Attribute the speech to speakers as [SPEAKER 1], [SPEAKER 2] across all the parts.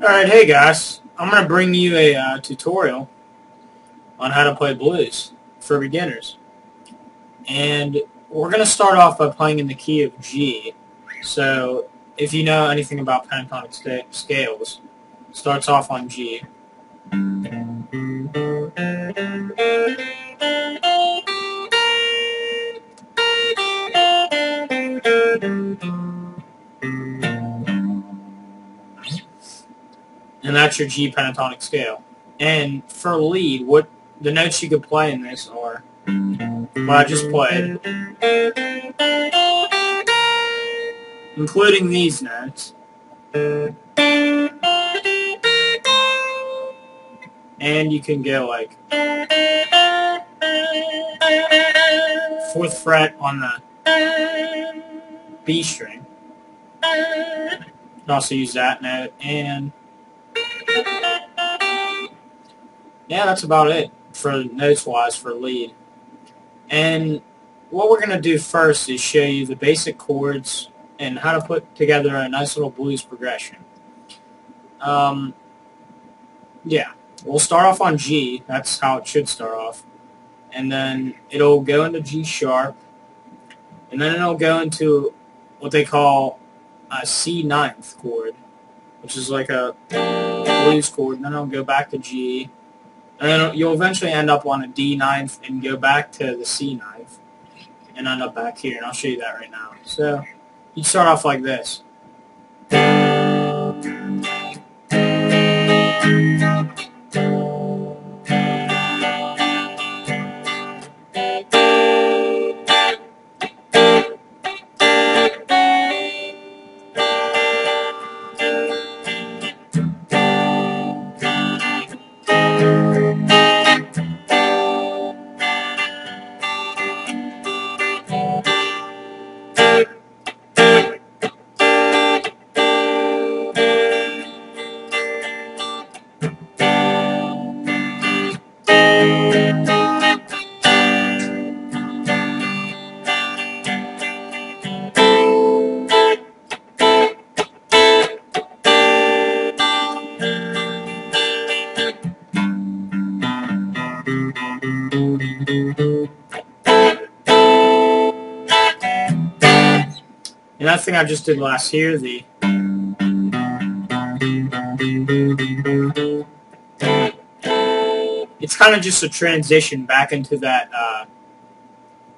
[SPEAKER 1] Alright, hey guys, I'm going to bring you a tutorial on how to play blues for beginners. And we're going to start off by playing in the key of G. So, if you know anything about pentatonic scales, it starts off on G. And that's your G pentatonic scale. And for lead, what the notes you could play in this are what I just played, including these notes, and you can go like 4th fret on the B string. You can also use that note, and yeah, that's about it for notes-wise for lead. And what we're going to do first is show you the basic chords and how to put together a nice little blues progression. Yeah, we'll start off on G. That's how it should start off. And then it'll go into G sharp. And then it'll go into what they call a C9th chord, which is like a blues chord. And then it'll go back to G. And then you'll eventually end up on a D9th and go back to the C9th and end up back here. And I'll show you that right now. So you start off like this. And that thing I just did last year, it's kind of just a transition back into that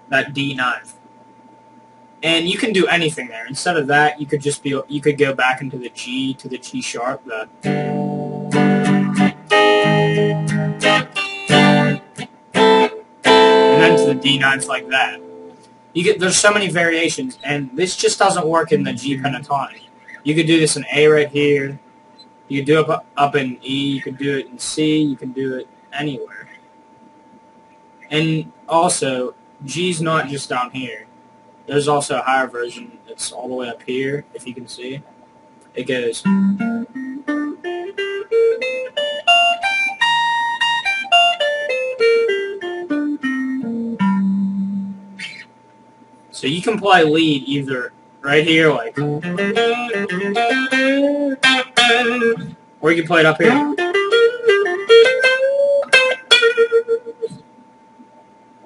[SPEAKER 1] that D9th. And you can do anything there. Instead of that, you could go back into the G to the G sharp, and then to the D9th like that. There's so many variations, and this just doesn't work in the G pentatonic. You could do this in A right here. You could do it up in E. You could do it in C. You can do it anywhere. And also, G's not just down here. There's also a higher version that's all the way up here, if you can see. It goes. So you can play lead either right here, like, or you can play it up here.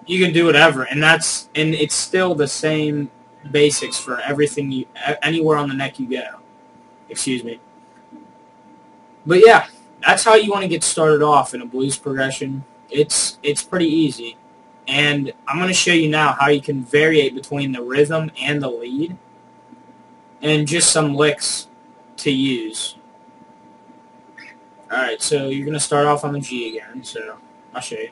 [SPEAKER 1] You can do whatever, and it's still the same basics for everything anywhere on the neck you go. Excuse me. But yeah, that's how you want to get started off in a blues progression. It's pretty easy. And I'm going to show you now how you can variate between the rhythm and the lead, and just some licks to use. Alright, so you're going to start off on the G again, so I'll show you.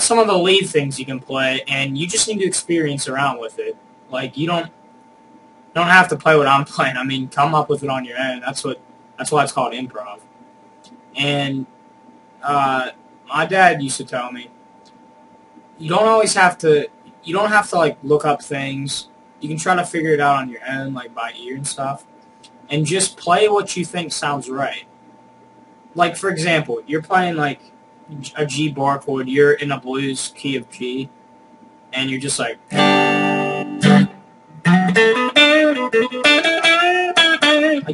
[SPEAKER 1] that's some of the lead things you can play, and you just need to experience around with it. Like, you don't have to play what I'm playing. I mean, come up with it on your own. That's why it's called improv. And my dad used to tell me, you don't have to like look up things. You can try to figure it out on your own, like by ear and stuff, and just play what you think sounds right. Like, for example, you're playing like a G bar chord, you're in a blues key of G, and you're just like,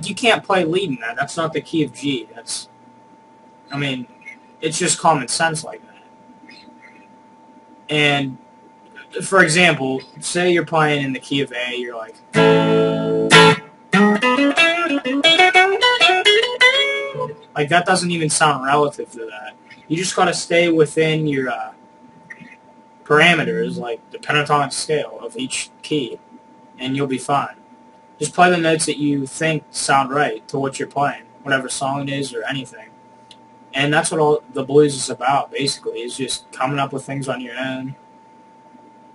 [SPEAKER 1] you can't play lead in that. That's not the key of G. I mean, it's just common sense like that. And for example, say you're playing in the key of A, you're like, that doesn't even sound relative to that. You just gotta stay within your parameters, like the pentatonic scale of each key, and you'll be fine. Just play the notes that you think sound right to what you're playing, whatever song it is or anything. And that's what all the blues is about, basically, is just coming up with things on your own.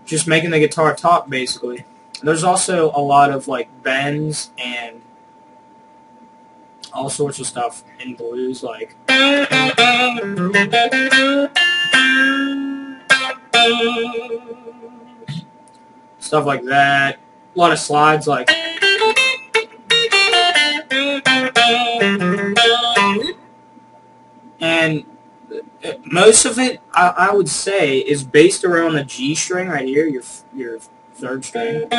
[SPEAKER 1] Just making the guitar talk, basically. There's also a lot of, like, bends and all sorts of stuff in blues, like stuff like that. A lot of slides, like, and most of it, I would say, is based around the G string right here, your third string.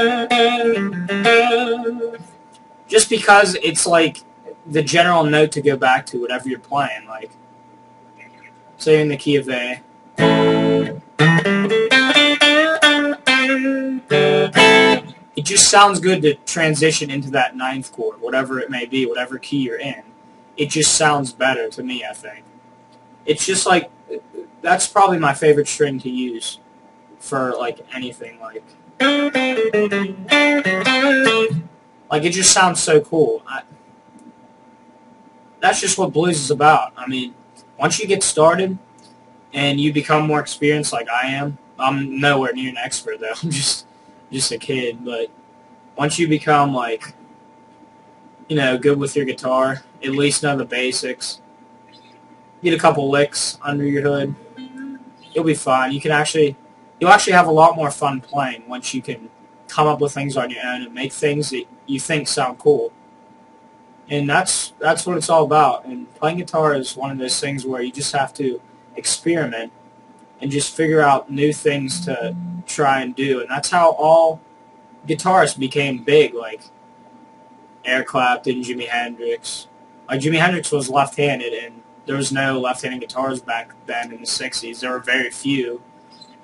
[SPEAKER 1] Just because it's like the general note to go back to whatever you're playing. Like, say you're in the key of A. It just sounds good to transition into that ninth chord, whatever it may be, whatever key you're in. It just sounds better to me, I think. It's just like, that's probably my favorite string to use for, like, anything. Like, it just sounds so cool. That's just what blues is about. I mean, once you get started and you become more experienced like I am, I'm nowhere near an expert, though. I'm just a kid. But once you become, like, good with your guitar, at least know the basics, get a couple licks under your hood, you'll be fine. You'll actually have a lot more fun playing once you can come up with things on your own and make things that you think sound cool. And that's what it's all about. And playing guitar is one of those things where you just have to experiment and just figure out new things to try and do. And that's how all guitarists became big, like Eric Clapton, Jimi Hendrix. Like, Jimi Hendrix was left-handed, and there was no left-handed guitars back then in the 60s. There were very few,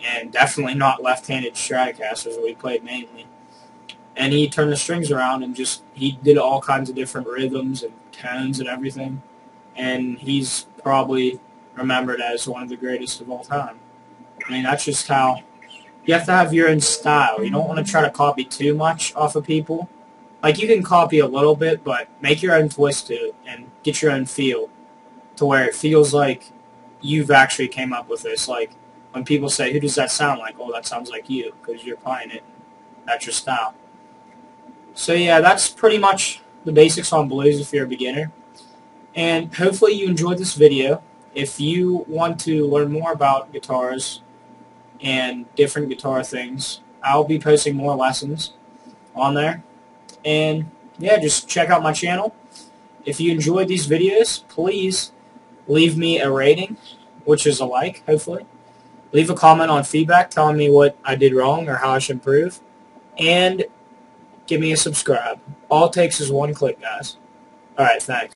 [SPEAKER 1] and definitely not left-handed Stratocasters that we played mainly. And he turned the strings around and he did all kinds of different rhythms and tones and everything. And he's probably remembered as one of the greatest of all time. I mean, that's just how you have to have your own style. You don't want to try to copy too much off of people. Like, you can copy a little bit, but make your own twist to it and get your own feel to where it feels like you've actually came up with this. Like, when people say, who does that sound like? Oh, that sounds like you, because you're playing it. That's your style. So yeah, that's pretty much the basics on blues if you're a beginner. And hopefully you enjoyed this video. If you want to learn more about guitars and different guitar things, I'll be posting more lessons on there. And yeah, just check out my channel. If you enjoyed these videos, please leave me a rating, which is a like, hopefully. Leave a comment on feedback telling me what I did wrong or how I should improve. And give me a subscribe. All it takes is one click, guys. Alright, thanks.